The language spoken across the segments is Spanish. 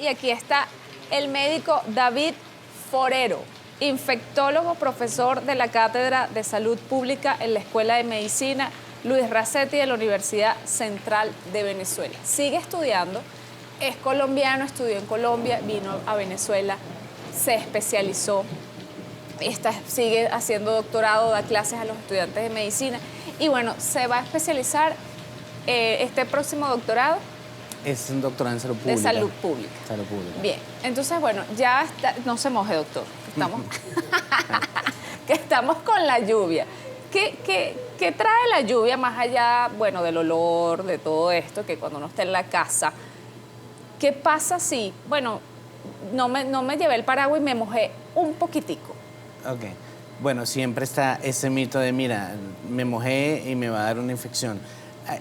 y aquí está el médico David Forero, infectólogo, profesor de la Cátedra de Salud Pública en la Escuela de Medicina Luis Racetti de la Universidad Central de Venezuela. Sigue estudiando, es colombiano, estudió en Colombia, vino a Venezuela, se especializó, sigue haciendo doctorado, da clases a los estudiantes de medicina y bueno, se va a especializar este próximo doctorado. Es un doctorado en salud pública. De salud pública. Salud pública. Bien, entonces bueno, ya está, no se moje, doctor, que estamos con la lluvia. ¿Qué trae la lluvia más allá, bueno, del olor, de todo esto, que cuando uno está en la casa? ¿Qué pasa si, bueno, no me llevé el paraguas y me mojé un poquitico? Ok. Bueno, siempre está ese mito de, mira, me mojé y me va a dar una infección.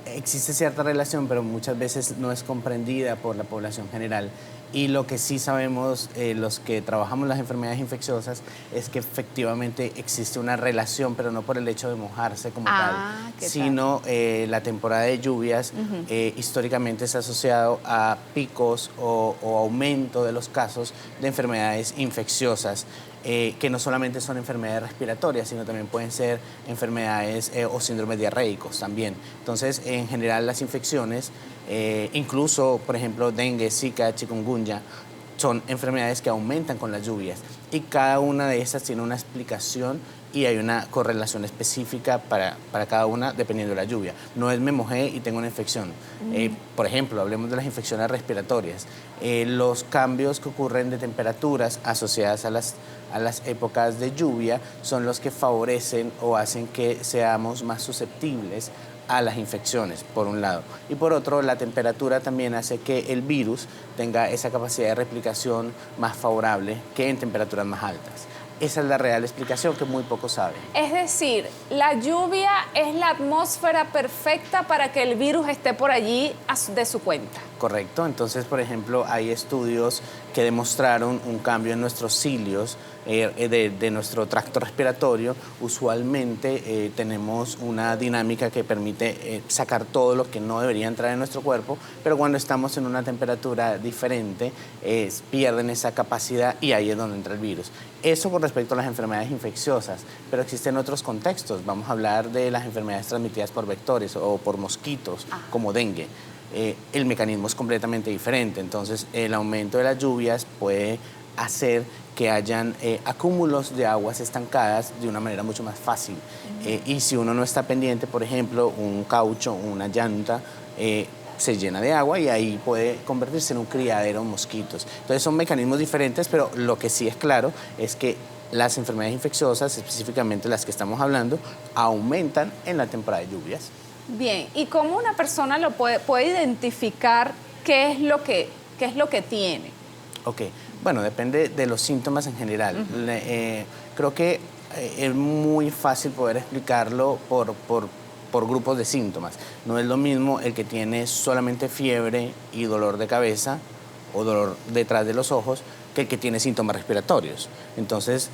Existe cierta relación, pero muchas veces no es comprendida por la población general. Y lo que sí sabemos, los que trabajamos las enfermedades infecciosas, es que efectivamente existe una relación, pero no por el hecho de mojarse como tal, sino la temporada de lluvias históricamente es asociado a picos o aumento de los casos de enfermedades infecciosas. Que no solamente son enfermedades respiratorias, sino también pueden ser enfermedades o síndromes diarreicos también. Entonces, en general, las infecciones, incluso, por ejemplo, dengue, zika, chikungunya, son enfermedades que aumentan con las lluvias y cada una de esas tiene una explicación y hay una correlación específica para cada una dependiendo de la lluvia. No es me mojé y tengo una infección. Por ejemplo, hablemos de las infecciones respiratorias. Los cambios que ocurren de temperaturas asociadas a las épocas de lluvia son los que favorecen o hacen que seamos más susceptibles a las infecciones, por un lado. Y por otro, la temperatura también hace que el virus tenga esa capacidad de replicación más favorable que en temperaturas más altas. Esa es la real explicación que muy pocos saben. Es decir, la lluvia es la atmósfera perfecta para que el virus esté por allí de su cuenta. Correcto. Entonces, por ejemplo, hay estudios que demostraron un cambio en nuestros cilios de nuestro tracto respiratorio. Usualmente tenemos una dinámica que permite sacar todo lo que no debería entrar en nuestro cuerpo, pero cuando estamos en una temperatura diferente, pierden esa capacidad y ahí es donde entra el virus. Eso con respecto a las enfermedades infecciosas, pero existen otros contextos. Vamos a hablar de las enfermedades transmitidas por vectores o por mosquitos, como dengue. El mecanismo es completamente diferente, entonces el aumento de las lluvias puede hacer que hayan acúmulos de aguas estancadas de una manera mucho más fácil. Y si uno no está pendiente, por ejemplo, un caucho, una llanta, se llena de agua y ahí puede convertirse en un criadero de mosquitos. Entonces son mecanismos diferentes, pero lo que sí es claro es que las enfermedades infecciosas, específicamente las que estamos hablando, aumentan en la temporada de lluvias. Bien, ¿y cómo una persona lo puede identificar qué es lo que tiene? Ok, bueno, depende de los síntomas en general. Creo que es muy fácil poder explicarlo por grupos de síntomas. No es lo mismo el que tiene solamente fiebre y dolor de cabeza o dolor detrás de los ojos que el que tiene síntomas respiratorios. Entonces,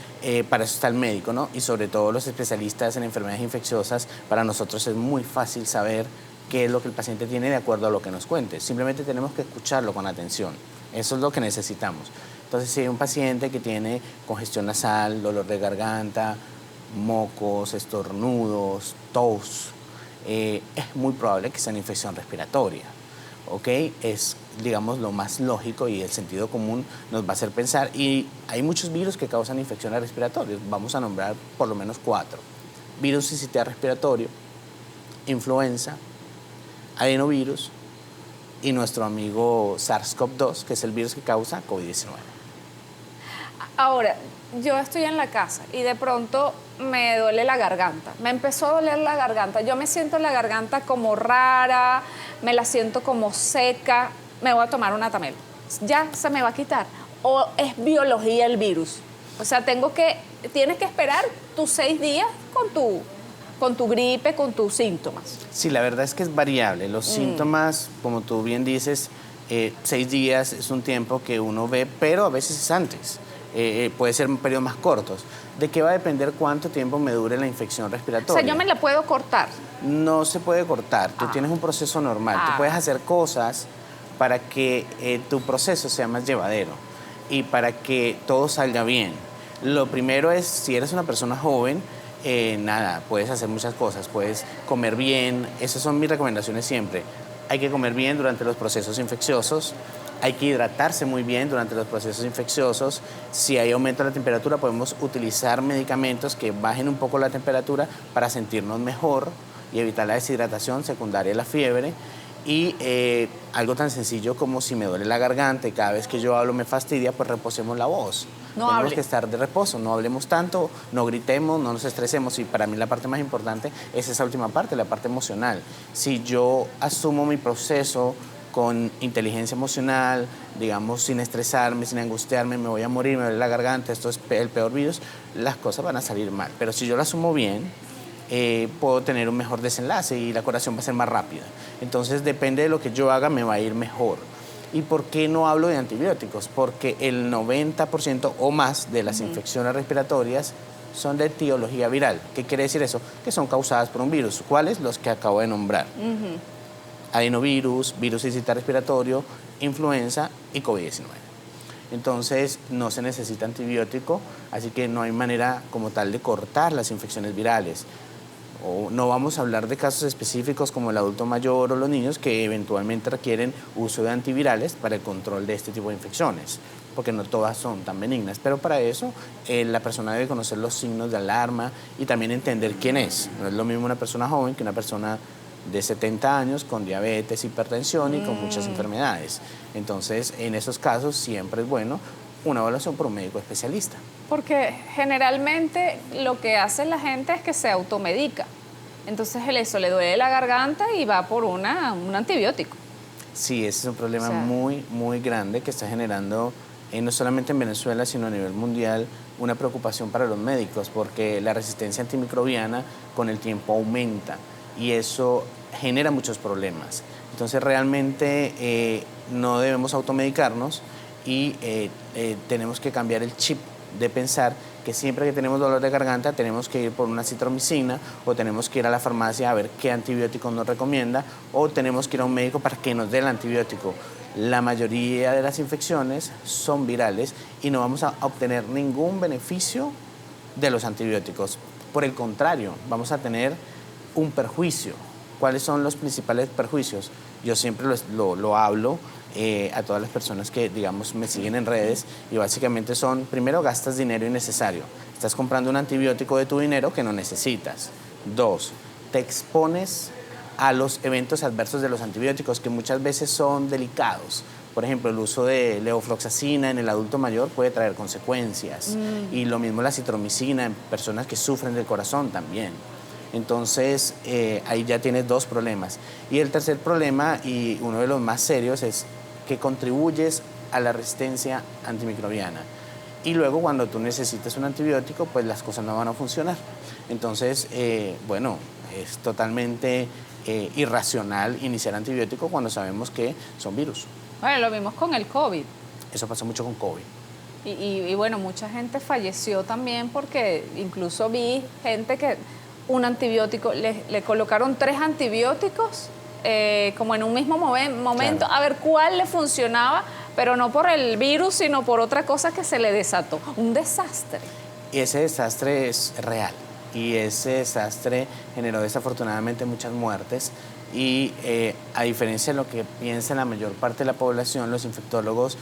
para eso está el médico, ¿no? Y sobre todo los especialistas en enfermedades infecciosas, para nosotros es muy fácil saber qué es lo que el paciente tiene de acuerdo a lo que nos cuente. Simplemente tenemos que escucharlo con atención. Eso es lo que necesitamos. Entonces, si hay un paciente que tiene congestión nasal, dolor de garganta, mocos, estornudos, tos, es muy probable que sea una infección respiratoria. ¿Ok? Es, digamos, lo más lógico y el sentido común nos va a hacer pensar. Y hay muchos virus que causan infecciones respiratorias. Vamos a nombrar por lo menos 4. Virus sincitial respiratorio, influenza, adenovirus y nuestro amigo SARS-CoV-2, que es el virus que causa COVID-19. Ahora, yo estoy en la casa y de pronto me duele la garganta. Me empezó a doler la garganta. Yo me siento la garganta como rara, me la siento como seca. Me voy a tomar una Tamel. ¿Ya se me va a quitar? ¿O es biología el virus? O sea, tienes que esperar tus 6 días con tu gripe, con tus síntomas. Sí, la verdad es que es variable. Los síntomas, como tú bien dices, 6 días es un tiempo que uno ve, pero a veces es antes. Puede ser un periodo más cortos. ¿De qué va a depender cuánto tiempo me dure la infección respiratoria? O sea, yo me la puedo cortar. No se puede cortar. Tú tienes un proceso normal. Tú puedes hacer cosas para que tu proceso sea más llevadero y para que todo salga bien. Lo primero es, si eres una persona joven, nada, puedes hacer muchas cosas, puedes comer bien, esas son mis recomendaciones siempre. Hay que comer bien durante los procesos infecciosos, hay que hidratarse muy bien durante los procesos infecciosos. Si hay aumento de la temperatura, podemos utilizar medicamentos que bajen un poco la temperatura para sentirnos mejor y evitar la deshidratación secundaria de la fiebre. Y algo tan sencillo como si me duele la garganta y cada vez que yo hablo me fastidia, pues reposemos la voz. Tenemos que estar de reposo, no hablemos tanto, no gritemos, no nos estresemos. Y para mí la parte más importante es esa última parte, la parte emocional. Si yo asumo mi proceso con inteligencia emocional, digamos, sin estresarme, sin angustiarme, me voy a morir, me duele la garganta, esto es el peor virus, las cosas van a salir mal. Pero si yo lo asumo bien, puedo tener un mejor desenlace y la curación va a ser más rápida. Entonces, depende de lo que yo haga, me va a ir mejor. ¿Y por qué no hablo de antibióticos? Porque el 90% o más de las infecciones respiratorias son de etiología viral. ¿Qué quiere decir eso? Que son causadas por un virus. ¿Cuáles? Los que acabo de nombrar. Adenovirus, virus sincitial respiratorio, influenza y COVID-19. Entonces, no se necesita antibiótico, así que no hay manera como tal de cortar las infecciones virales. O no vamos a hablar de casos específicos como el adulto mayor o los niños que eventualmente requieren uso de antivirales para el control de este tipo de infecciones, porque no todas son tan benignas. Pero para eso la persona debe conocer los signos de alarma y también entender quién es. No es lo mismo una persona joven que una persona de 70 años con diabetes, hipertensión y con muchas enfermedades. Entonces, en esos casos siempre es bueno una evaluación por un médico especialista. Porque generalmente lo que hace la gente es que se automedica. Entonces eso le duele la garganta y va por un antibiótico. Sí, ese es un problema muy, muy grande que está generando, no solamente en Venezuela, sino a nivel mundial, una preocupación para los médicos, porque la resistencia antimicrobiana con el tiempo aumenta y eso genera muchos problemas. Entonces, realmente no debemos automedicarnos y tenemos que cambiar el chip de pensar que siempre que tenemos dolor de garganta tenemos que ir por una citromicina o tenemos que ir a la farmacia a ver qué antibiótico nos recomienda o tenemos que ir a un médico para que nos dé el antibiótico. La mayoría de las infecciones son virales y no vamos a obtener ningún beneficio de los antibióticos. Por el contrario, vamos a tener un perjuicio. ¿Cuáles son los principales perjuicios? Yo siempre lo hablo a todas las personas que, digamos, me siguen en redes y básicamente son, primero, gastas dinero innecesario. Estás comprando un antibiótico de tu dinero que no necesitas. 2, te expones a los eventos adversos de los antibióticos que muchas veces son delicados. Por ejemplo, el uso de levofloxacina en el adulto mayor puede traer consecuencias. Y lo mismo la citromicina en personas que sufren del corazón también. Entonces, ahí ya tienes 2 problemas. Y el tercer problema, y uno de los más serios, es que contribuyes a la resistencia antimicrobiana. Y luego, cuando tú necesites un antibiótico, pues las cosas no van a funcionar. Entonces, bueno, es totalmente irracional iniciar antibiótico cuando sabemos que son virus. Bueno, lo vimos con el COVID. Eso pasó mucho con COVID. Y bueno, mucha gente falleció también porque incluso vi gente que un antibiótico, le colocaron 3 antibióticos como en un mismo momento, claro, a ver cuál le funcionaba, pero no por el virus, sino por otra cosa que se le desató. Un desastre. Y ese desastre es real. Y ese desastre generó desafortunadamente muchas muertes. Y a diferencia de lo que piensa la mayor parte de la población, los infectólogos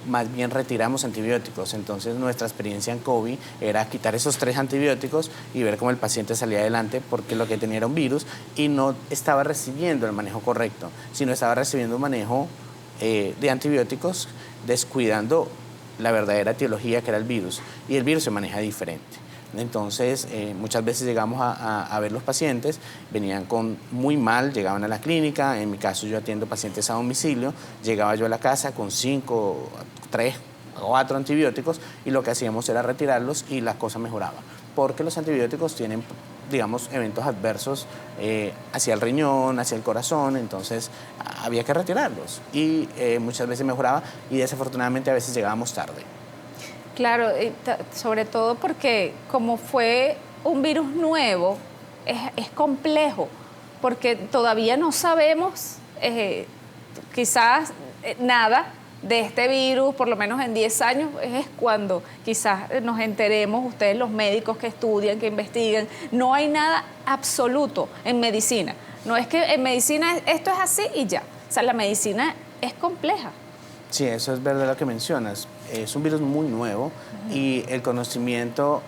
más bien retiramos antibióticos. Entonces, nuestra experiencia en COVID era quitar esos 3 antibióticos y ver cómo el paciente salía adelante porque lo que tenía era un virus y no estaba recibiendo el manejo correcto, sino estaba recibiendo un manejo de antibióticos descuidando la verdadera etiología que era el virus. Y el virus se maneja diferente. Entonces, muchas veces llegamos a ver los pacientes, venían muy mal, llegaban a la clínica, en mi caso yo atiendo pacientes a domicilio, llegaba yo a la casa con 5, 3, 4 antibióticos y lo que hacíamos era retirarlos y la cosa mejoraba, porque los antibióticos tienen, digamos, eventos adversos hacia el riñón, hacia el corazón, entonces había que retirarlos y muchas veces mejoraba y desafortunadamente a veces llegábamos tarde. Claro, sobre todo porque como fue un virus nuevo, es complejo, porque todavía no sabemos quizás nada de este virus, por lo menos en 10 años, es cuando quizás nos enteremos, ustedes los médicos que estudian, que investigan, no hay nada absoluto en medicina. No es que en medicina esto es así y ya. O sea, la medicina es compleja. Sí, eso es verdad lo que mencionas. Es un virus muy nuevo y el conocimiento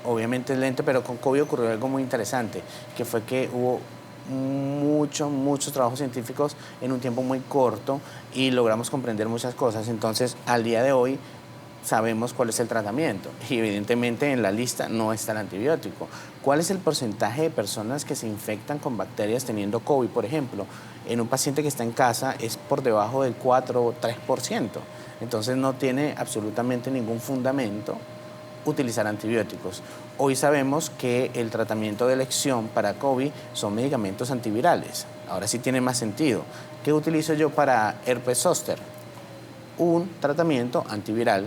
obviamente es lento, pero con COVID ocurrió algo muy interesante, que fue que hubo muchos trabajos científicos en un tiempo muy corto y logramos comprender muchas cosas. Entonces, al día de hoy sabemos cuál es el tratamiento y evidentemente en la lista no está el antibiótico. ¿Cuál es el porcentaje de personas que se infectan con bacterias teniendo COVID, por ejemplo? En un paciente que está en casa es por debajo del 4 o 3%. Entonces no tiene absolutamente ningún fundamento utilizar antibióticos. Hoy sabemos que el tratamiento de elección para COVID son medicamentos antivirales. Ahora sí tiene más sentido. ¿Qué utilizo yo para herpes zóster? Un tratamiento antiviral.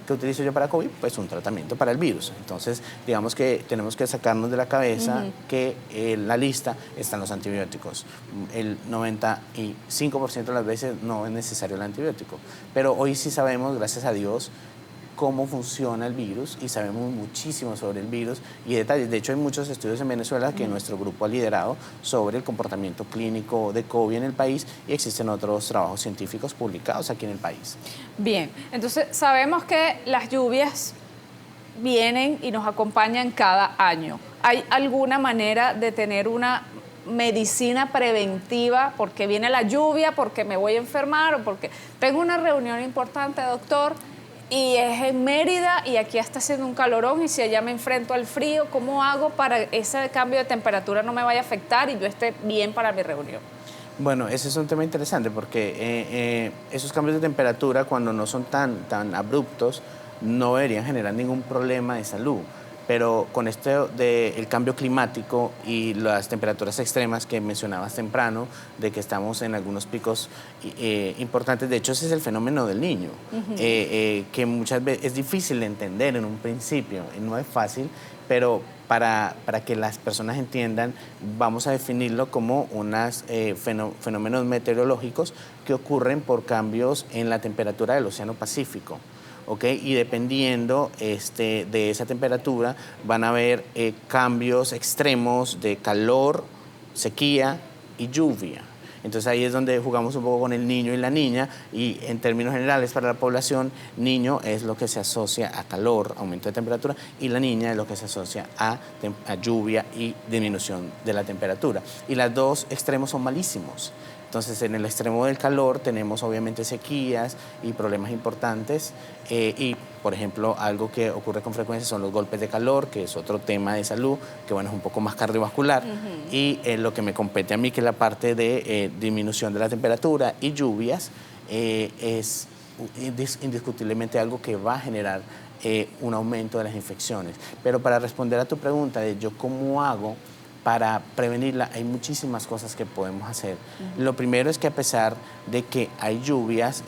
¿Qué utilizo yo para COVID? Pues un tratamiento para el virus. Entonces, digamos que tenemos que sacarnos de la cabeza que en la lista están los antibióticos. El 95% de las veces no es necesario el antibiótico. Pero hoy sí sabemos, gracias a Dios, cómo funciona el virus y sabemos muchísimo sobre el virus y detalles. De hecho, hay muchos estudios en Venezuela que nuestro grupo ha liderado sobre el comportamiento clínico de COVID en el país y existen otros trabajos científicos publicados aquí en el país. Bien, entonces sabemos que las lluvias vienen y nos acompañan cada año. ¿Hay alguna manera de tener una medicina preventiva porque viene la lluvia, porque me voy a enfermar o porque tengo una reunión importante, doctor, y es en Mérida y aquí está haciendo un calorón y si allá me enfrento al frío, ¿cómo hago para ese cambio de temperatura no me vaya a afectar y yo esté bien para mi reunión? Bueno, ese es un tema interesante porque esos cambios de temperatura, cuando no son tan abruptos, no deberían generar ningún problema de salud. Pero con esto del cambio climático y las temperaturas extremas que mencionabas temprano, de que estamos en algunos picos importantes, de hecho ese es el fenómeno del niño, que muchas veces es difícil de entender en un principio, no es fácil, pero para que las personas entiendan, vamos a definirlo como unos fenómenos meteorológicos que ocurren por cambios en la temperatura del Océano Pacífico. ¿Okay? Y dependiendo de esa temperatura van a haber cambios extremos de calor, sequía y lluvia. Entonces ahí es donde jugamos un poco con el niño y la niña y en términos generales para la población, niño es lo que se asocia a calor, aumento de temperatura y la niña es lo que se asocia a lluvia y disminución de la temperatura. Y los dos extremos son malísimos. Entonces, en el extremo del calor tenemos obviamente sequías y problemas importantes y, por ejemplo, algo que ocurre con frecuencia son los golpes de calor, que es otro tema de salud, que bueno, es un poco más cardiovascular. Y lo que me compete a mí, que es la parte de disminución de la temperatura y lluvias, es indiscutiblemente algo que va a generar un aumento de las infecciones. Pero para responder a tu pregunta de yo cómo hago para prevenirla, hay muchísimas cosas que podemos hacer. Lo primero es que a pesar de que hay lluvias,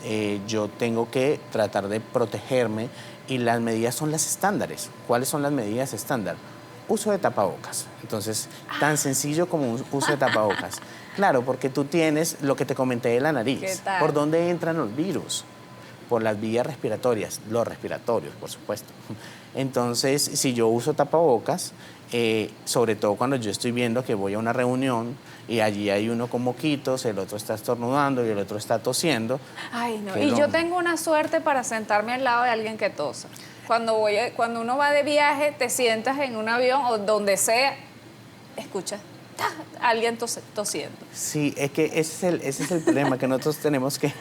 yo tengo que tratar de protegerme y las medidas son las estándares. ¿Cuáles son las medidas estándar? Uso de tapabocas. Entonces, tan sencillo como un uso de tapabocas. Claro, porque tú tienes lo que te comenté de la nariz. ¿Por dónde entran los virus? Por las vías respiratorias, los respiratorios, por supuesto. Entonces, si yo uso tapabocas, sobre todo cuando yo estoy viendo que voy a una reunión y allí hay uno con moquitos, el otro está estornudando y el otro está tosiendo. Ay, no. Y yo tengo una suerte para sentarme al lado de alguien que tosa. Cuando uno va de viaje, te sientas en un avión o donde sea, escuchas alguien tosiendo. Sí, es que ese es el problema, que nosotros tenemos que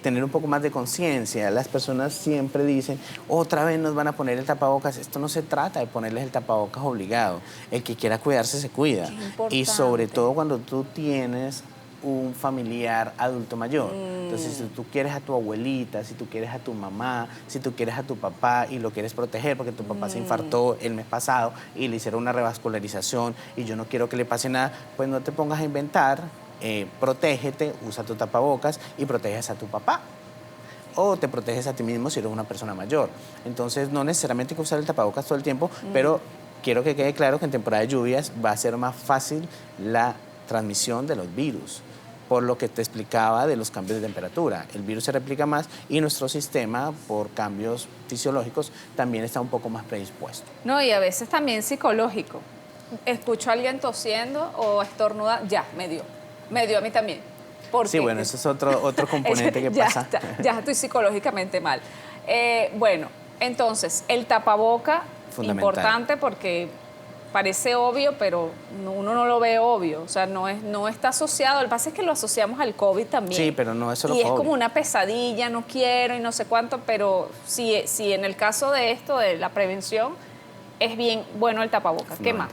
tener un poco más de conciencia. Las personas siempre dicen, otra vez nos van a poner el tapabocas. Esto no se trata de ponerles el tapabocas obligado. El que quiera cuidarse se cuida. Y sobre todo cuando tú tienes un familiar adulto mayor. Entonces, si tú quieres a tu abuelita, si tú quieres a tu mamá, si tú quieres a tu papá y lo quieres proteger porque tu papá se infartó el mes pasado y le hicieron una revascularización y yo no quiero que le pase nada, pues no te pongas a inventar, protégete, usa tu tapabocas y proteges a tu papá. O te proteges a ti mismo si eres una persona mayor. Entonces, no necesariamente hay que usar el tapabocas todo el tiempo, pero quiero que quede claro que en temporada de lluvias va a ser más fácil la transmisión de los virus. por lo que te explicaba de los cambios de temperatura. El virus se replica más y nuestro sistema, por cambios fisiológicos, también está un poco más predispuesto. No, y a veces también psicológico. Escucho a alguien tosiendo o estornuda, ya, me dio a mí también. Porque Sí, bueno, ese es otro componente que pasa. Ya estoy psicológicamente mal. Bueno, entonces, el tapaboca, Fundamental. importante porque parece obvio, pero uno no lo ve obvio. O sea, no está asociado. Lo que pasa es que lo asociamos al COVID también. Sí, pero no es solo Y COVID. es como una pesadilla, no quiero y no sé cuánto, pero si en el caso de esto, de la prevención, es bien bueno el tapabocas. ¿Qué más?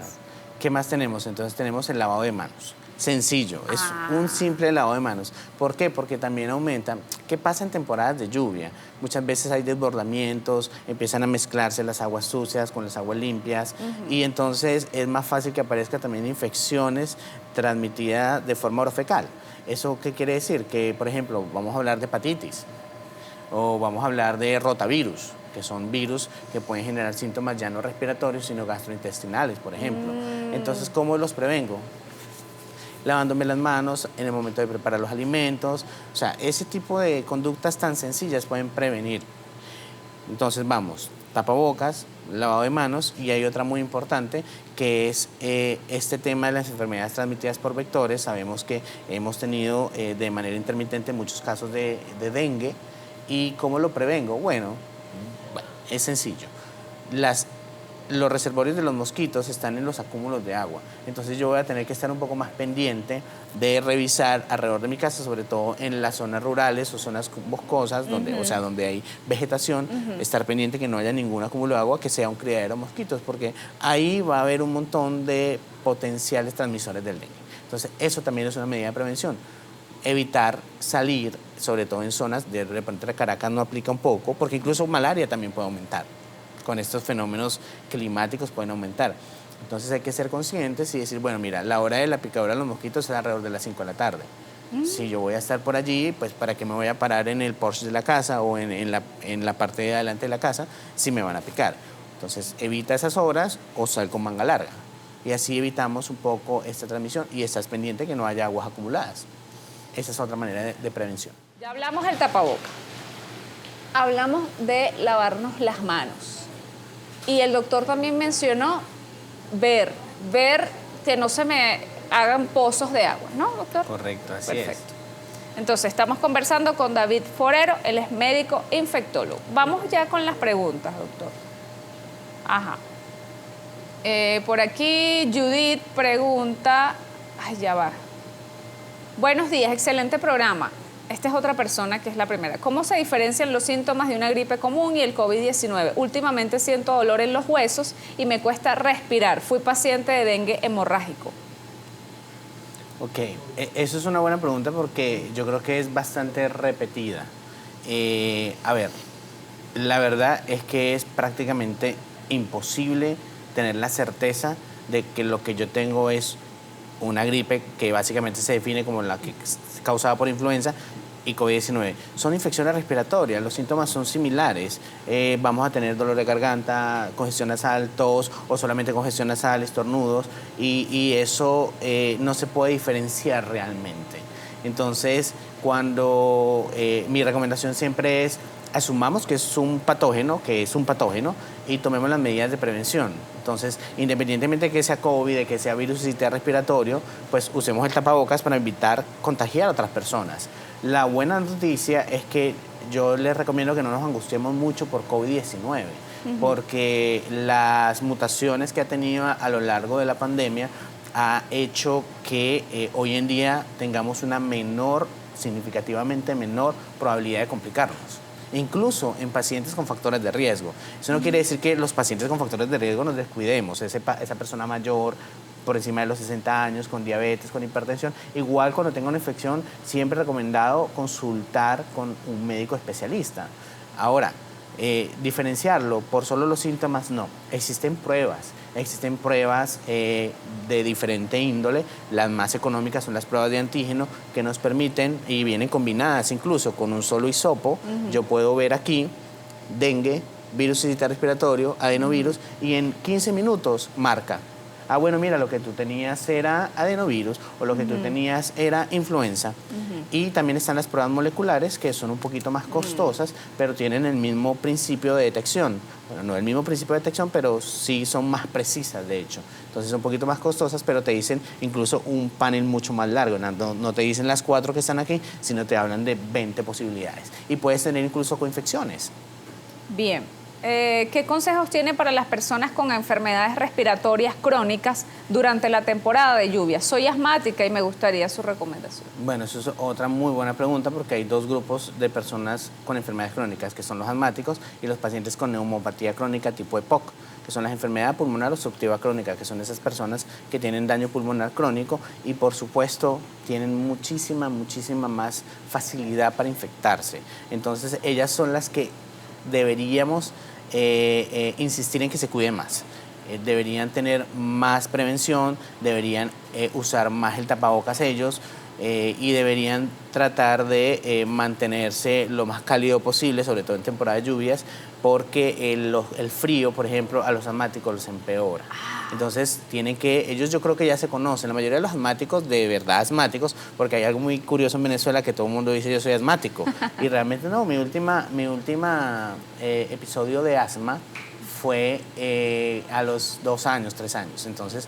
¿Qué más tenemos? Entonces tenemos el lavado de manos. Sencillo, es un simple lavado de manos. ¿Por qué? Porque también aumenta. ¿Qué pasa en temporadas de lluvia? Muchas veces hay desbordamientos, empiezan a mezclarse las aguas sucias con las aguas limpias y entonces es más fácil que aparezcan también infecciones transmitidas de forma orofecal. ¿Eso qué quiere decir? Que, por ejemplo, vamos a hablar de hepatitis o vamos a hablar de rotavirus, que son virus que pueden generar síntomas ya no respiratorios, sino gastrointestinales, por ejemplo. Entonces, ¿cómo los prevengo? Lavándome las manos en el momento de preparar los alimentos. O sea, ese tipo de conductas tan sencillas pueden prevenir. Entonces, vamos, tapabocas, lavado de manos, y hay otra muy importante, que es este tema de las enfermedades transmitidas por vectores. Sabemos que hemos tenido de manera intermitente muchos casos de dengue. ¿Y cómo lo prevengo? Bueno, es sencillo. Los reservorios de los mosquitos están en los acúmulos de agua. Entonces yo voy a tener que estar un poco más pendiente de revisar alrededor de mi casa, sobre todo en las zonas rurales o zonas boscosas, donde, o sea, donde hay vegetación, estar pendiente que no haya ningún acúmulo de agua que sea un criadero de mosquitos, porque ahí va a haber un montón de potenciales transmisores del dengue. Entonces eso también es una medida de prevención. Evitar salir, sobre todo en zonas, de repente Caracas no aplica un poco, porque incluso malaria también puede aumentar. Con estos fenómenos climáticos pueden aumentar. Entonces hay que ser conscientes y decir, bueno, mira, la hora de la picadura de los mosquitos es alrededor de las 5 de la tarde. Si yo voy a estar por allí, pues ¿para qué me voy a parar en el porche de la casa o en la parte de adelante de la casa si me van a picar? Entonces evita esas horas o sal con manga larga. Y así evitamos un poco esta transmisión y estás pendiente que no haya aguas acumuladas. Esa es otra manera de prevención. Ya hablamos del tapaboca. Hablamos de lavarnos las manos. Y el doctor también mencionó ver que no se me hagan pozos de agua, ¿no, doctor? Correcto, así Perfecto. Entonces, estamos conversando con David Forero, él es médico infectólogo. Vamos ya con las preguntas, doctor. Ajá. Por aquí Judith pregunta, ay, ya va. Buenos días, excelente programa. Esta es otra persona que es la primera. ¿Cómo se diferencian los síntomas de una gripe común y el COVID-19? Últimamente siento dolor en los huesos y me cuesta respirar. Fui paciente de dengue hemorrágico. Ok, eso es una buena pregunta porque yo creo que es bastante repetida. A ver, la verdad es que es prácticamente imposible tener la certeza de que lo que yo tengo es una gripe que básicamente se define como la que es causada por influenza y COVID-19. Son infecciones respiratorias, los síntomas son similares. Vamos a tener dolor de garganta, congestión nasal, tos o solamente congestión nasal, estornudos, y eso no se puede diferenciar realmente. Entonces, cuando mi recomendación siempre es asumamos que es un patógeno, y tomemos las medidas de prevención. Entonces, independientemente de que sea COVID, de que sea virus sistema respiratorio, pues usemos el tapabocas para evitar contagiar a otras personas. La buena noticia es que yo les recomiendo que no nos angustiemos mucho por COVID-19, porque las mutaciones que ha tenido a lo largo de la pandemia ha hecho que hoy en día tengamos una significativamente menor probabilidad de complicarnos. Incluso en pacientes con factores de riesgo. Eso no quiere decir que los pacientes con factores de riesgo nos descuidemos. Esa persona mayor, por encima de los 60 años, con diabetes, con hipertensión, igual cuando tenga una infección, siempre recomendado consultar con un médico especialista. Ahora, diferenciarlo por solo los síntomas, no. Existen pruebas de diferente índole. Las más económicas son las pruebas de antígeno que nos permiten, y vienen combinadas incluso con un solo hisopo. Yo puedo ver aquí dengue, virus sistémico respiratorio, adenovirus, y en 15 minutos marca. ah, bueno, mira, lo que tú tenías era adenovirus o lo que tú tenías era influenza. Y también están las pruebas moleculares, que son un poquito más costosas, pero tienen el mismo principio de detección. Bueno, no el mismo principio de detección, pero sí son más precisas, de hecho. Entonces son un poquito más costosas, pero te dicen incluso un panel mucho más largo. No te dicen las 4 que están aquí, sino te hablan de 20 posibilidades. Y puedes tener incluso coinfecciones. Bien. ¿Qué consejos tiene para las personas con enfermedades respiratorias crónicas durante la temporada de lluvia? Soy asmática y me gustaría su recomendación. Bueno, eso es otra muy buena pregunta porque hay dos grupos de personas con enfermedades crónicas, que son los asmáticos y los pacientes con neumopatía crónica tipo EPOC, que son las enfermedades pulmonar obstructiva crónica, que son esas personas que tienen daño pulmonar crónico y por supuesto tienen muchísima más facilidad para infectarse. Entonces ellas son las que deberíamos insistir en que se cuiden más. Deberían tener más prevención, deberían usar más el tapabocas ellos y deberían tratar de mantenerse lo más cálido posible, sobre todo en temporada de lluvias, porque el frío, por ejemplo, a los asmáticos los empeora. Entonces, ellos yo creo que ya se conocen, la mayoría de los asmáticos, de verdad asmáticos, porque hay algo muy curioso en Venezuela que todo el mundo dice yo soy asmático. Y realmente no, mi última episodio de asma fue a los 2 años, 3 años. Entonces,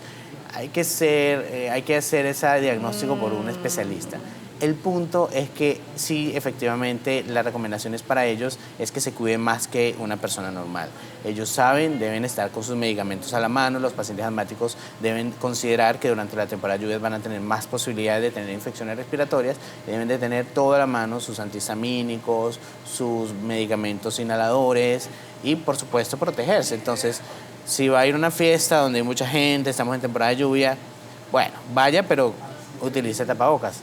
hay que hacer ese diagnóstico por un especialista. El punto es que sí, efectivamente, las recomendaciones para ellos es que se cuiden más que una persona normal. Ellos saben, deben estar con sus medicamentos a la mano, los pacientes asmáticos deben considerar que durante la temporada de lluvias van a tener más posibilidades de tener infecciones respiratorias, deben de tener todo a la mano, sus antihistamínicos, sus medicamentos inhaladores y, por supuesto, protegerse. Entonces, si va a ir a una fiesta donde hay mucha gente, estamos en temporada de lluvia, bueno, vaya, pero utilice tapabocas.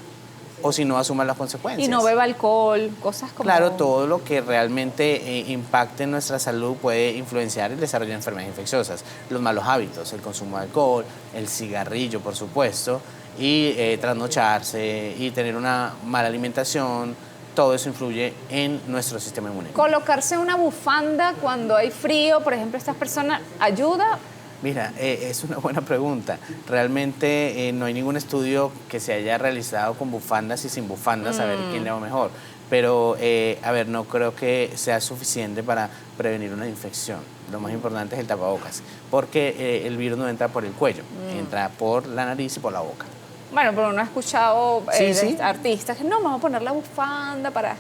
O si no, asuma las consecuencias. Y no beba alcohol, cosas como... Claro, todo lo que realmente impacte en nuestra salud puede influenciar el desarrollo de enfermedades infecciosas. Los malos hábitos, el consumo de alcohol, el cigarrillo, por supuesto, y trasnocharse y tener una mala alimentación, todo eso influye en nuestro sistema inmune. Colocarse una bufanda cuando hay frío, por ejemplo, estas personas, ¿ayuda? Mira, es una buena pregunta. Realmente no hay ningún estudio que se haya realizado con bufandas y sin bufandas a ver quién le va mejor. Pero, a ver, no creo que sea suficiente para prevenir una infección. Lo más importante es el tapabocas, porque el virus no entra por el cuello, entra por la nariz y por la boca. Bueno, pero uno ha escuchado Sí. artistas que no, vamos a poner la bufanda para...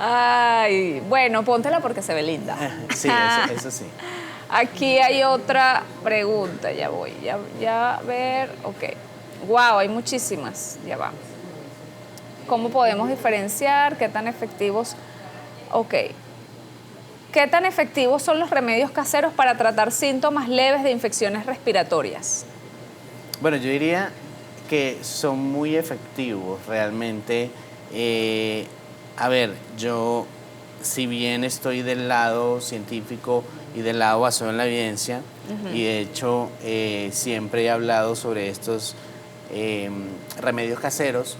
Ay, bueno, póntela porque se ve linda. Sí, eso sí. Aquí hay otra pregunta, ya voy, ya a ver, ok. Wow, hay muchísimas, ya va. ¿Cómo podemos diferenciar? ¿Qué tan efectivos? Ok. ¿Qué tan efectivos son los remedios caseros para tratar síntomas leves de infecciones respiratorias? Bueno, yo diría que son muy efectivos realmente. A ver, yo, si bien estoy del lado científico y del lado basado en la evidencia, y de hecho siempre he hablado sobre estos remedios caseros,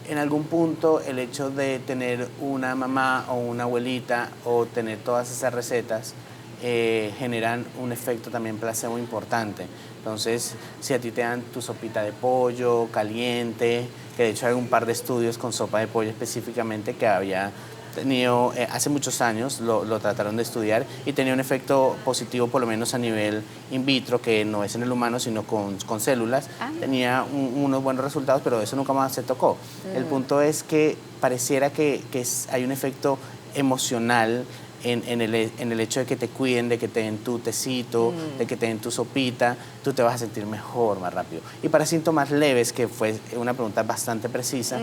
en algún punto el hecho de tener una mamá o una abuelita o tener todas esas recetas generan un efecto también placebo importante. Entonces, si a ti te dan tu sopita de pollo caliente, que de hecho hay un par de estudios con sopa de pollo específicamente que había tenido, hace muchos años lo trataron de estudiar y tenía un efecto positivo por lo menos a nivel in vitro, que no es en el humano sino con células. Tenía unos buenos resultados, pero eso nunca más se tocó. El punto es que pareciera que hay un efecto emocional en el hecho de que te cuiden, de que te den tu tecito, de que te den tu sopita, tú te vas a sentir mejor, más rápido. Y para síntomas leves, que fue una pregunta bastante precisa,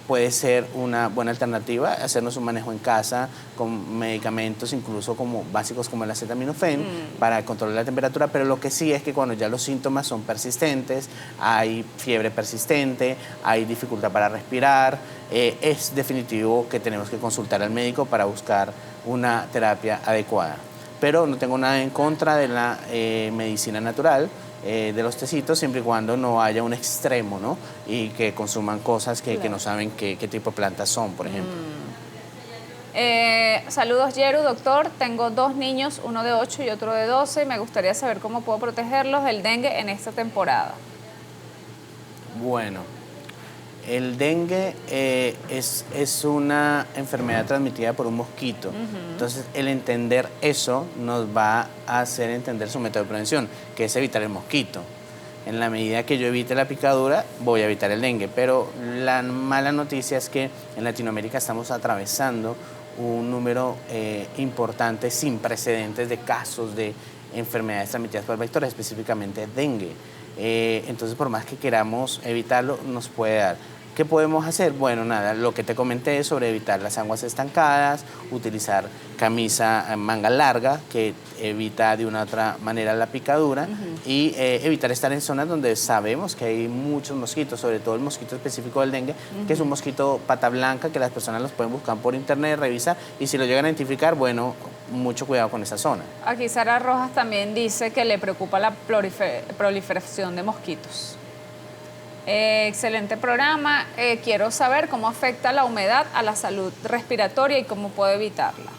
puede ser una buena alternativa hacernos un manejo en casa con medicamentos incluso como básicos como el acetaminofén para controlar la temperatura, pero lo que sí es que cuando ya los síntomas son persistentes, hay fiebre persistente, hay dificultad para respirar, es definitivo que tenemos que consultar al médico para buscar una terapia adecuada. Pero no tengo nada en contra de la medicina natural, de los tecitos, siempre y cuando no haya un extremo, ¿no? Y que consuman cosas que no saben qué tipo de plantas son, por ejemplo. Saludos, Yeru, doctor. Tengo 2 niños, uno de 8 y otro de 12. Me gustaría saber cómo puedo protegerlos del dengue en esta temporada. Bueno, el dengue es una enfermedad transmitida por un mosquito. Entonces, el entender eso nos va a hacer entender su método de prevención, que es evitar el mosquito. En la medida que yo evite la picadura, voy a evitar el dengue. Pero la mala noticia es que en Latinoamérica estamos atravesando un número importante, sin precedentes, de casos de enfermedades transmitidas por vectores, específicamente dengue. Entonces, por más que queramos evitarlo, nos puede dar. ¿Qué podemos hacer? Bueno, nada, lo que te comenté sobre evitar las aguas estancadas, utilizar camisa manga larga, que evita de una u otra manera la picadura, y evitar estar en zonas donde sabemos que hay muchos mosquitos, sobre todo el mosquito específico del dengue, que es un mosquito pata blanca, que las personas los pueden buscar por internet, revisar, y si lo llegan a identificar, bueno, mucho cuidado con esa zona. Aquí Sara Rojas también dice que le preocupa la proliferación de mosquitos. Excelente programa. Quiero saber cómo afecta la humedad a la salud respiratoria y cómo puedo evitarla.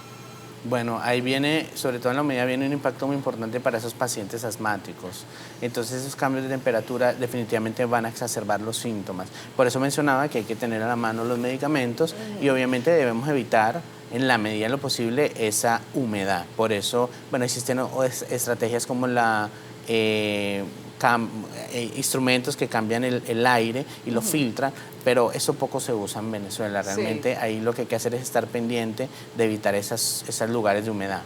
Bueno, ahí viene, sobre todo en la humedad, viene un impacto muy importante para esos pacientes asmáticos. Entonces, esos cambios de temperatura definitivamente van a exacerbar los síntomas. Por eso mencionaba que hay que tener a la mano los medicamentos y obviamente debemos evitar, en la medida de lo posible, esa humedad. Por eso, bueno, existen estrategias como la... instrumentos que cambian el aire y lo filtran, pero eso poco se usa en Venezuela. Realmente ahí lo que hay que hacer es estar pendiente de evitar esos lugares de humedad.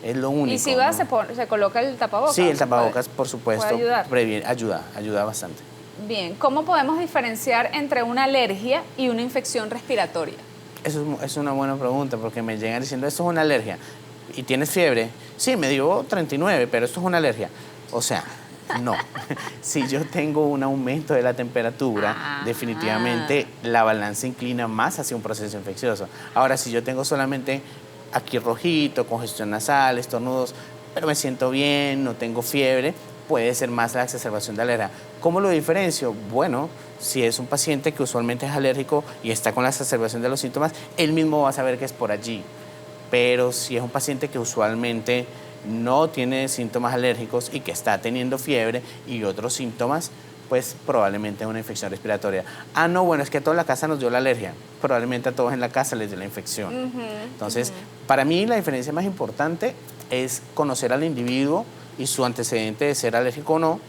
Es lo único. ¿Y si va, ¿no? se coloca el tapabocas? Sí, el tapabocas, por supuesto, ¿puede ayudar? ayuda bastante. Bien, ¿cómo podemos diferenciar entre una alergia y una infección respiratoria? Eso es una buena pregunta, porque me llegan diciendo, esto es una alergia. ¿Y tienes fiebre? Sí, me dio 39, pero esto es una alergia. O sea, no. Si yo tengo un aumento de la temperatura, definitivamente la balanza inclina más hacia un proceso infeccioso. Ahora, si yo tengo solamente aquí rojito, congestión nasal, estornudos, pero me siento bien, no tengo fiebre, puede ser más la exacerbación de alergia. ¿Cómo lo diferencio? Bueno, si es un paciente que usualmente es alérgico y está con la exacerbación de los síntomas, él mismo va a saber que es por allí. Pero si es un paciente que usualmente no tiene síntomas alérgicos y que está teniendo fiebre y otros síntomas, pues probablemente es una infección respiratoria. Ah, no, bueno, es que a toda la casa nos dio la alergia. Probablemente a todos en la casa les dio la infección. Entonces, para mí la diferencia más importante es conocer al individuo y su antecedente de ser alérgico o no,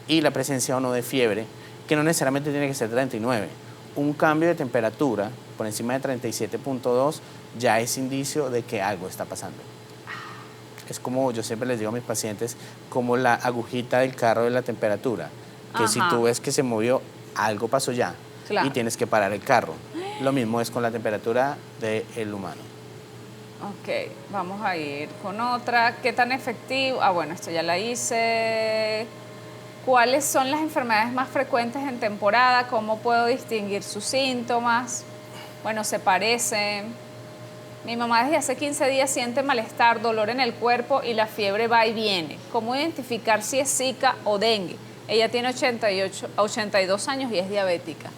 y la presencia o no de fiebre, que no necesariamente tiene que ser 39. Un cambio de temperatura por encima de 37.2 ya es indicio de que algo está pasando. Es como yo siempre les digo a mis pacientes, como la agujita del carro de la temperatura, que si tú ves que se movió, algo pasó ya, y tienes que parar el carro. Lo mismo es con la temperatura del humano. Ok, vamos a ir con otra. ¿Qué tan efectivo? Ah, bueno, esto ya la hice. ¿Cuáles son las enfermedades más frecuentes en temporada? ¿Cómo puedo distinguir sus síntomas? Bueno, se parecen. Mi mamá desde hace 15 días siente malestar, dolor en el cuerpo y la fiebre va y viene. ¿Cómo identificar si es Zika o dengue? Ella tiene 82 años y es diabética.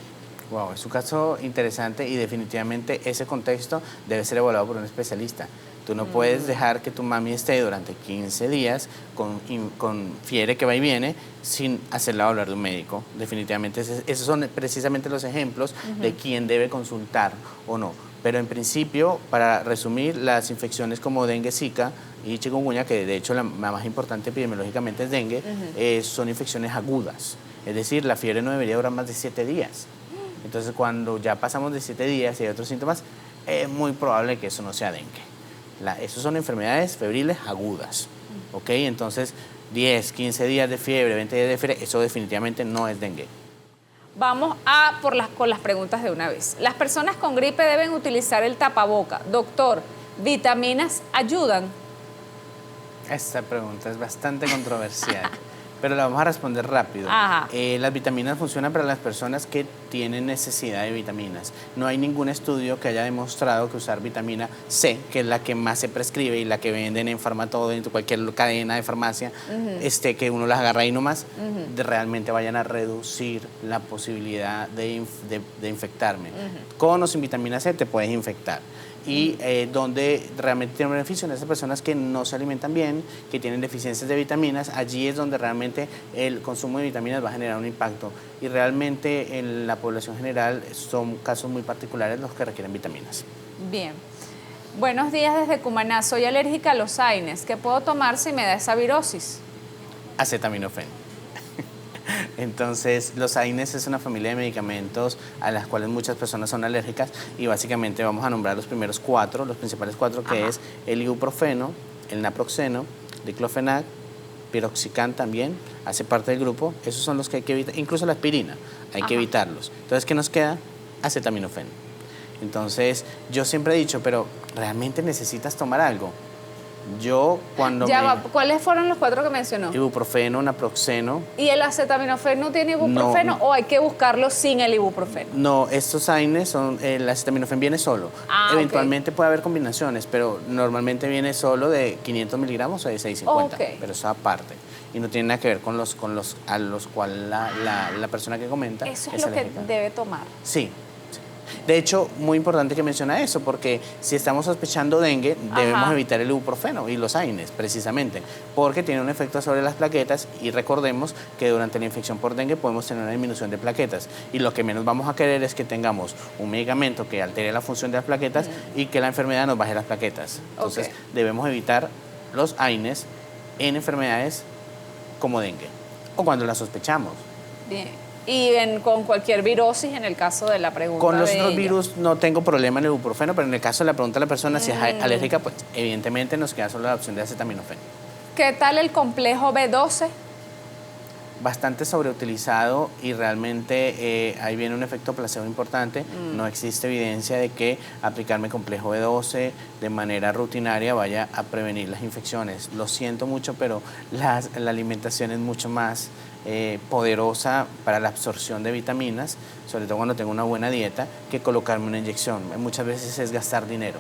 Wow, es un caso interesante y definitivamente ese contexto debe ser evaluado por un especialista. Tú no puedes dejar que tu mami esté durante 15 días con fiebre que va y viene sin hacerla hablar de un médico. Definitivamente esos son precisamente los ejemplos de quién debe consultar o no. Pero en principio, para resumir, las infecciones como dengue, zika y chikungunya, que de hecho la más importante epidemiológicamente es dengue, son infecciones agudas. Es decir, la fiebre no debería durar más de 7 días. Entonces, cuando ya pasamos de 7 días y hay otros síntomas, es muy probable que eso no sea dengue. Esas son enfermedades febriles agudas. ¿Ok? Entonces, 10, 15 días de fiebre, 20 días de fiebre, eso definitivamente no es dengue. Vamos con las preguntas de una vez. Las personas con gripe deben utilizar el tapaboca. Doctor, ¿vitaminas ayudan? Esta pregunta es bastante controversial, pero la vamos a responder rápido. Las vitaminas funcionan para las personas que tienen necesidad de vitaminas. No hay ningún estudio que haya demostrado que usar vitamina C, que es la que más se prescribe y la que venden en Farmatodo, en cualquier cadena de farmacia, que uno las agarra ahí nomás, realmente vayan a reducir la posibilidad de infectarme. Con o sin vitamina C te puedes infectar. y donde realmente tiene beneficio en esas personas que no se alimentan bien, que tienen deficiencias de vitaminas. Allí es donde realmente el consumo de vitaminas va a generar un impacto, y realmente en la población general son casos muy particulares los que requieren vitaminas. Bien. Buenos días desde Cumaná. Soy alérgica a los AINES. ¿Qué puedo tomar si me da esa virosis? Acetaminofén. Entonces, los AINES es una familia de medicamentos a las cuales muchas personas son alérgicas, y básicamente vamos a nombrar los primeros cuatro, los principales cuatro, que es el ibuprofeno, el naproxeno, diclofenac, piroxicam también hace parte del grupo. Esos son los que hay que evitar, incluso la aspirina, hay que evitarlos. Entonces, ¿qué nos queda? Acetaminofén. Entonces, yo siempre he dicho, pero ¿realmente necesitas tomar algo? Yo cuando ¿Cuáles fueron los cuatro que mencionó? Ibuprofeno, naproxeno. ¿Y el acetaminofén no tiene ibuprofeno o hay que buscarlo sin el ibuprofeno? No, estos AINES son, el acetaminofén viene solo. Eventualmente puede haber combinaciones, pero normalmente viene solo de 500 miligramos o de 650, pero eso aparte. Y no tiene nada que ver con los a los cuales la persona que comenta eso es lo alérgica. Que debe tomar. Sí. De hecho, muy importante que menciona eso, porque si estamos sospechando dengue, debemos evitar el ibuprofeno y los AINES, precisamente, porque tiene un efecto sobre las plaquetas, y recordemos que durante la infección por dengue podemos tener una disminución de plaquetas, y lo que menos vamos a querer es que tengamos un medicamento que altere la función de las plaquetas y que la enfermedad nos baje las plaquetas. Entonces, debemos evitar los AINES en enfermedades como dengue o cuando la sospechamos. Bien. Y con cualquier virosis, en el caso de la pregunta. Con los otros virus no tengo problema en el ibuprofeno, pero en el caso de la pregunta de la persona si es alérgica, pues evidentemente nos queda solo la opción de acetaminofén. ¿Qué tal el complejo B12? Bastante sobreutilizado, y realmente ahí viene un efecto placebo importante. No existe evidencia de que aplicarme complejo B12 de manera rutinaria vaya a prevenir las infecciones. Lo siento mucho, pero la alimentación es mucho más poderosa para la absorción de vitaminas, sobre todo cuando tengo una buena dieta, que colocarme una inyección. Muchas veces es gastar dinero.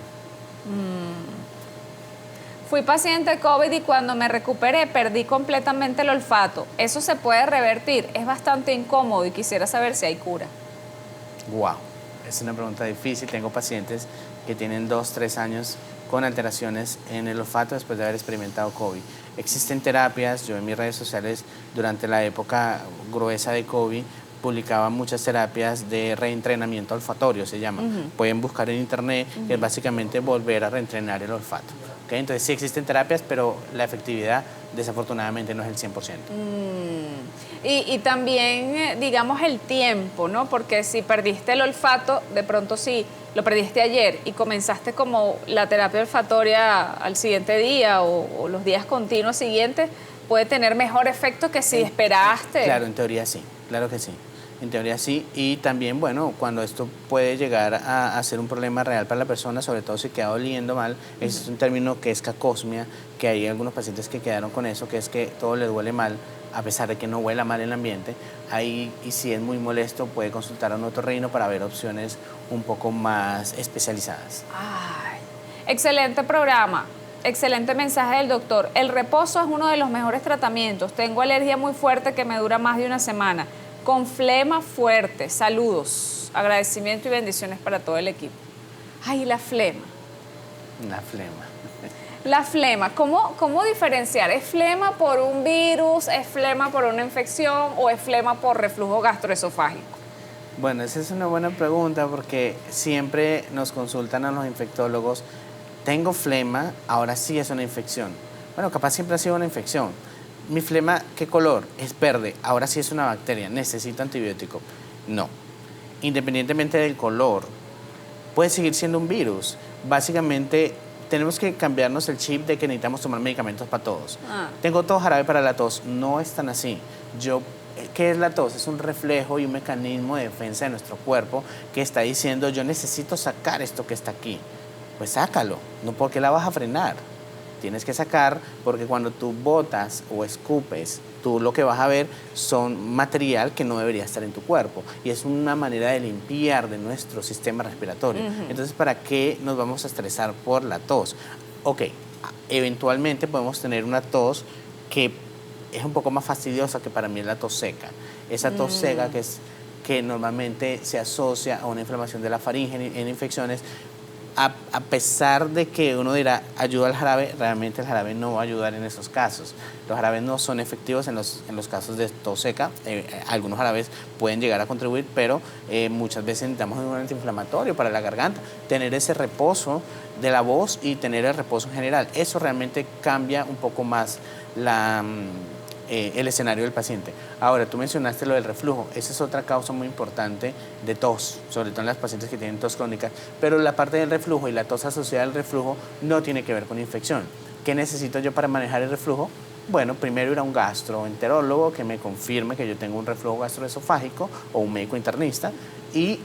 Fui paciente de COVID y cuando me recuperé perdí completamente el olfato. ¿Eso se puede revertir? Es bastante incómodo y quisiera saber si hay cura. Wow, es una pregunta difícil. Tengo pacientes que tienen 2, 3 años con alteraciones en el olfato después de haber experimentado COVID. Existen terapias. Yo en mis redes sociales durante la época gruesa de COVID publicaba muchas terapias de reentrenamiento olfatorio, se llaman. Pueden buscar en internet, que es básicamente volver a reentrenar el olfato. ¿Okay? Entonces sí existen terapias, pero la efectividad desafortunadamente no es el 100%. Y también, digamos, el tiempo, ¿no? Porque si perdiste el olfato, de pronto sí, lo perdiste ayer y comenzaste como la terapia olfatoria al siguiente día o los días continuos siguientes, puede tener mejor efecto que si esperaste. Claro, en teoría sí, claro que sí. En teoría sí, y también, bueno, cuando esto puede llegar a ser un problema real para la persona, sobre todo si queda oliendo mal, es un término que es cacosmia, que hay algunos pacientes que quedaron con eso, que es que todo les duele mal, a pesar de que no huela mal el ambiente. Ahí, y si es muy molesto, puede consultar a un otorrino para ver opciones un poco más especializadas. Ay, excelente programa. Excelente mensaje del doctor. El reposo es uno de los mejores tratamientos. Tengo alergia muy fuerte que me dura más de una semana. Con flema fuerte. Saludos. Agradecimiento y bendiciones para todo el equipo. Ay, la flema. La flema. La flema. ¿Cómo diferenciar? ¿Es flema por un virus? ¿Es flema por una infección? ¿O es flema por reflujo gastroesofágico? Bueno, esa es una buena pregunta, porque siempre nos consultan a los infectólogos. Tengo flema, ahora sí es una infección. Bueno, capaz siempre ha sido una infección. Mi flema, ¿qué color? Es verde, ahora sí es una bacteria, necesito antibiótico. No. Independientemente del color, puede seguir siendo un virus. Básicamente, tenemos que cambiarnos el chip de que necesitamos tomar medicamentos para todos. Tengo tos, jarabe para la tos. No es tan así. ¿Qué es la tos? Es un reflejo y un mecanismo de defensa de nuestro cuerpo que está diciendo, yo necesito sacar esto que está aquí. Pues sácalo, no porque la vas a frenar. Tienes que sacar, porque cuando tú botas o escupes, tú lo que vas a ver son material que no debería estar en tu cuerpo, y es una manera de limpiar de nuestro sistema respiratorio. Entonces, ¿para qué nos vamos a estresar por la tos? Ok, eventualmente podemos tener una tos que es un poco más fastidiosa, que para mí es la tos seca. Esa tos seca que normalmente se asocia a una inflamación de la faringe en infecciones. a pesar de que uno dirá, ayuda al jarabe, realmente el jarabe no va a ayudar en esos casos. Los jarabes no son efectivos en los casos de tos seca. Algunos jarabes pueden llegar a contribuir, pero muchas veces necesitamos un antiinflamatorio para la garganta, tener ese reposo de la voz y tener el reposo en general. Eso realmente cambia un poco más el escenario del paciente. Ahora, tú mencionaste lo del reflujo. Esa es otra causa muy importante de tos, sobre todo en las pacientes que tienen tos crónica, pero la parte del reflujo y la tos asociada al reflujo no tiene que ver con infección. ¿Qué necesito yo para manejar el reflujo? Bueno, primero ir a un gastroenterólogo que me confirme que yo tengo un reflujo gastroesofágico o un médico internista y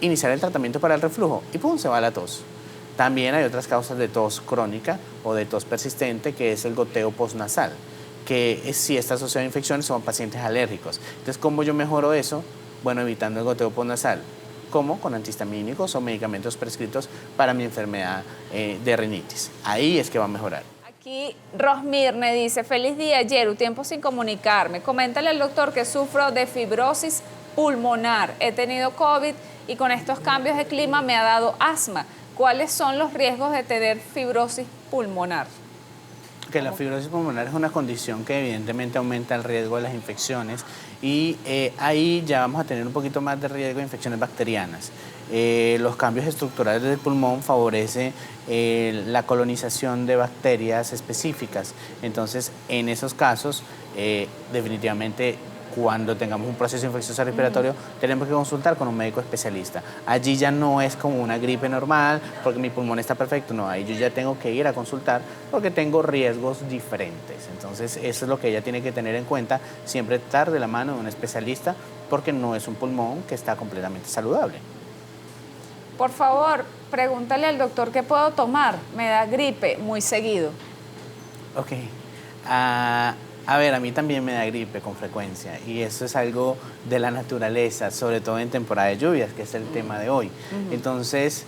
iniciar el tratamiento para el reflujo y ¡pum!, se va la tos. También hay otras causas de tos crónica o de tos persistente, que es el goteo postnasal, que si está asociado a infecciones son pacientes alérgicos. Entonces, ¿cómo yo mejoro eso? Bueno, evitando el goteo postnasal. ¿Cómo? Con antihistamínicos o medicamentos prescritos para mi enfermedad de rinitis. Ahí es que va a mejorar. Aquí Rosmirne dice, feliz día, Yeru, tiempo sin comunicarme. Coméntale al doctor que sufro de fibrosis pulmonar. He tenido COVID y con estos cambios de clima me ha dado asma. ¿Cuáles son los riesgos de tener fibrosis pulmonar? Que la fibrosis pulmonar es una condición que evidentemente aumenta el riesgo de las infecciones y ahí ya vamos a tener un poquito más de riesgo de infecciones bacterianas. Los cambios estructurales del pulmón favorecen la colonización de bacterias específicas. Entonces, en esos casos, definitivamente, cuando tengamos un proceso infeccioso respiratorio, tenemos que consultar con un médico especialista. Allí ya no es como una gripe normal, porque mi pulmón está perfecto, no, ahí yo ya tengo que ir a consultar porque tengo riesgos diferentes. Entonces, eso es lo que ella tiene que tener en cuenta, siempre estar de la mano de un especialista, porque no es un pulmón que está completamente saludable. Por favor, pregúntale al doctor qué puedo tomar. Me da gripe muy seguido. Ok. A ver, a mí también me da gripe con frecuencia y eso es algo de la naturaleza, sobre todo en temporada de lluvias, que es el tema de hoy. Entonces,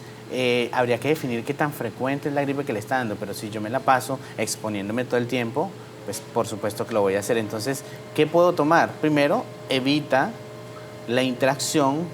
habría que definir qué tan frecuente es la gripe que le está dando, pero si yo me la paso exponiéndome todo el tiempo, pues por supuesto que lo voy a hacer. Entonces, ¿qué puedo tomar? Primero, evita la interacción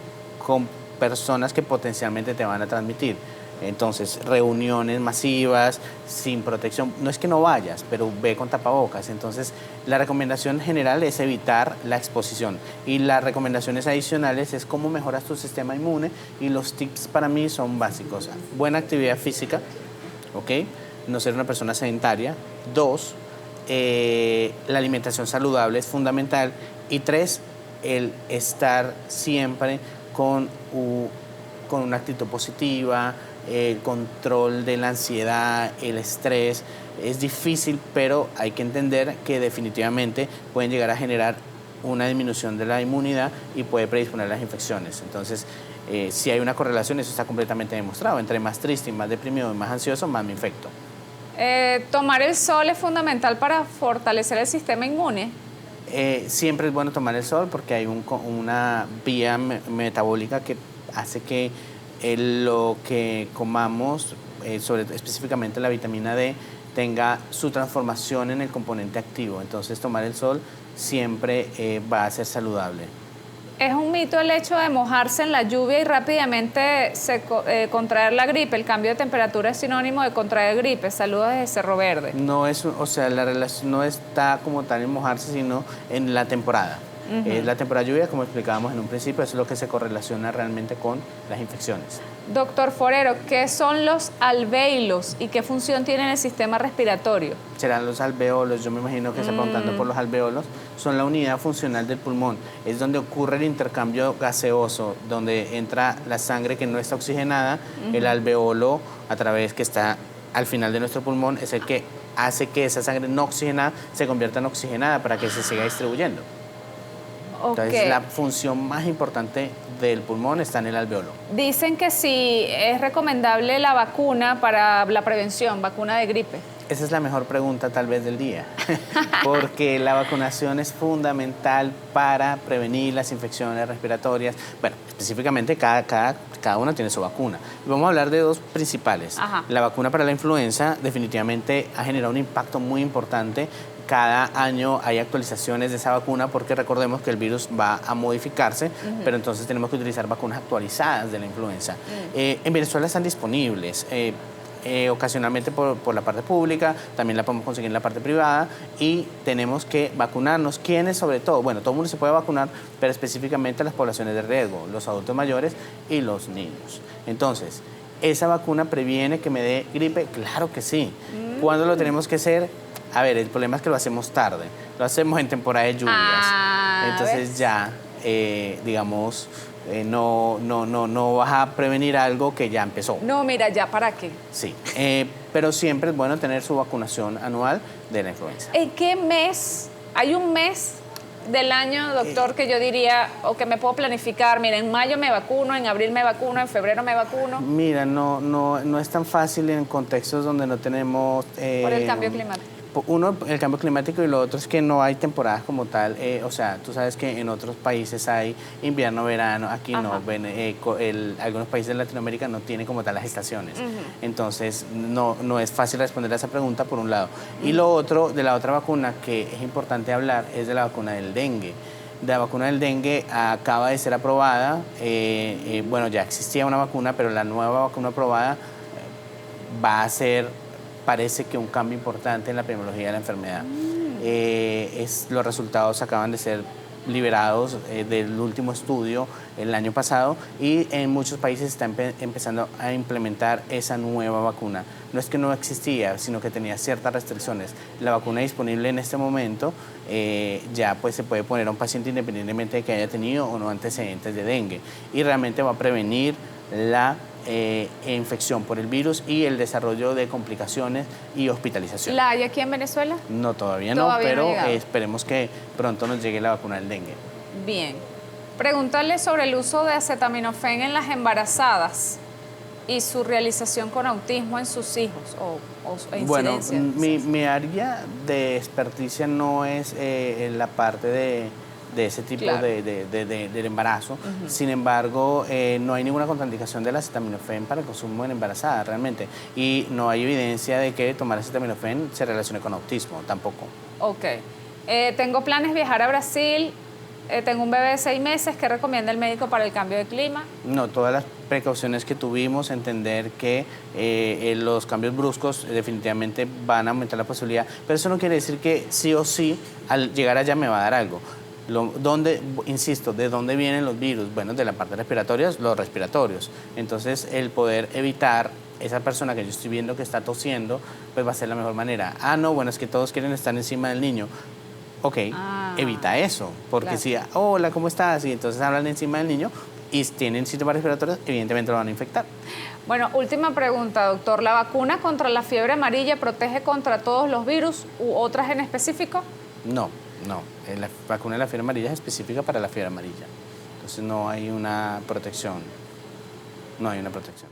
con personas que potencialmente te van a transmitir. Entonces, reuniones masivas, sin protección, no es que no vayas, pero ve con tapabocas. Entonces, la recomendación general es evitar la exposición. Y las recomendaciones adicionales es cómo mejoras tu sistema inmune. Y los tips para mí son básicos. Buena actividad física, ¿ok? No ser una persona sedentaria. 2, la alimentación saludable es fundamental. Y 3, el estar siempre con una actitud positiva, el control de la ansiedad, el estrés. Es difícil, pero hay que entender que definitivamente pueden llegar a generar una disminución de la inmunidad y puede predisponer a las infecciones. Entonces, si hay una correlación, eso está completamente demostrado. Entre más triste y más deprimido y más ansioso, más me infecto. ¿Tomar el sol es fundamental para fortalecer el sistema inmune? Siempre es bueno tomar el sol porque hay una vía metabólica que hace que lo que comamos, específicamente la vitamina D, tenga su transformación en el componente activo. Entonces, tomar el sol siempre va a ser saludable. ¿Es un mito el hecho de mojarse en la lluvia y rápidamente contraer la gripe? El cambio de temperatura es sinónimo de contraer gripe. Saludos desde Cerro Verde. No es, o sea, la relación no está como tal en mojarse, sino en la temporada. La temporada de lluvia, como explicábamos en un principio, eso es lo que se correlaciona realmente con las infecciones. Doctor Forero, ¿qué son los alvéolos y qué función tienen en el sistema respiratorio? Serán los alvéolos, yo me imagino que está preguntando por los alvéolos. Son la unidad funcional del pulmón, es donde ocurre el intercambio gaseoso, donde entra la sangre que no está oxigenada, el alvéolo, a través que está al final de nuestro pulmón, es el que hace que esa sangre no oxigenada se convierta en oxigenada para que se siga distribuyendo. Entonces, la función más importante del pulmón está en el alvéolo. Dicen que sí es recomendable la vacuna para la prevención, vacuna de gripe. Esa es la mejor pregunta tal vez del día, porque la vacunación es fundamental para prevenir las infecciones respiratorias. Bueno, específicamente cada uno tiene su vacuna. Y vamos a hablar de dos principales. La vacuna para la influenza definitivamente ha generado un impacto muy importante cada año hay actualizaciones de esa vacuna porque recordemos que el virus va a modificarse, pero entonces tenemos que utilizar vacunas actualizadas de la influenza. En Venezuela están disponibles. Ocasionalmente por la parte pública, también la podemos conseguir en la parte privada y tenemos que vacunarnos. ¿Quiénes sobre todo? Bueno, todo el mundo se puede vacunar, pero específicamente las poblaciones de riesgo, los adultos mayores y los niños. Entonces, ¿esa vacuna previene que me dé gripe? Claro que sí. ¿Cuándo lo tenemos que hacer? A ver, el problema es que lo hacemos tarde, lo hacemos en temporada de lluvias. Entonces ¿ves? ya, digamos, no vas a prevenir algo que ya empezó. No, mira, ¿ya para qué? Sí, pero siempre es bueno tener su vacunación anual de la influenza. ¿En qué mes? ¿Hay un mes del año, doctor, que yo diría, o que me puedo planificar? Mira, en mayo me vacuno, en abril me vacuno, en febrero me vacuno. Mira, no es tan fácil en contextos donde no tenemos... Por el cambio climático. Uno, el cambio climático, y lo otro es que no hay temporadas como tal. O sea, tú sabes que en otros países hay invierno, verano, aquí no. Algunos países de Latinoamérica no tienen como tal las estaciones. Entonces, no es fácil responder a esa pregunta, por un lado. Y lo otro, de la otra vacuna que es importante hablar, es de la vacuna del dengue. La vacuna del dengue acaba de ser aprobada. Bueno, ya existía una vacuna, pero la nueva vacuna aprobada va a ser, parece que un cambio importante en la epidemiología de la enfermedad. Los resultados acaban de ser liberados del último estudio el año pasado y en muchos países está empezando a implementar esa nueva vacuna. No es que no existía, sino que tenía ciertas restricciones. La vacuna disponible en este momento ya pues se puede poner a un paciente independientemente de que haya tenido o no antecedentes de dengue y realmente va a prevenir la infección por el virus y el desarrollo de complicaciones y hospitalización. ¿La hay aquí en Venezuela? No, todavía no, Todavía no pero ha llegado. esperemos que pronto nos llegue la vacuna del dengue. Bien. Preguntarle sobre el uso de acetaminofén en las embarazadas y su realización con autismo en sus hijos o Bueno, incidencia. mi área de experticia no es la parte de ese tipo Claro. del embarazo. Sin embargo, no hay ninguna contraindicación del acetaminofén para el consumo en embarazada realmente. Y no hay evidencia de que tomar acetaminofén se relacione con autismo, tampoco. Ok. Tengo planes de viajar a Brasil. Tengo un bebé de 6 meses. ¿Qué recomienda el médico para el cambio de clima? No, todas las precauciones que tuvimos, entender que los cambios bruscos definitivamente van a aumentar la posibilidad, pero eso no quiere decir que sí o sí al llegar allá me va a dar algo. Insisto, ¿de dónde vienen los virus? Bueno, de la parte respiratoria, los respiratorios. Entonces, el poder evitar esa persona que yo estoy viendo que está tosiendo, pues va a ser la mejor manera. No, bueno, es que todos quieren estar encima del niño. Ok, evita eso, porque Claro. si, hola, ¿cómo estás? Y entonces hablan encima del niño y tienen síntomas respiratorios, evidentemente lo van a infectar. Bueno, última pregunta, doctor. ¿La vacuna contra la fiebre amarilla protege contra todos los virus u otras en específico? No. La vacuna de la fiebre amarilla es específica para la fiebre amarilla. Entonces no hay una protección. No hay una protección.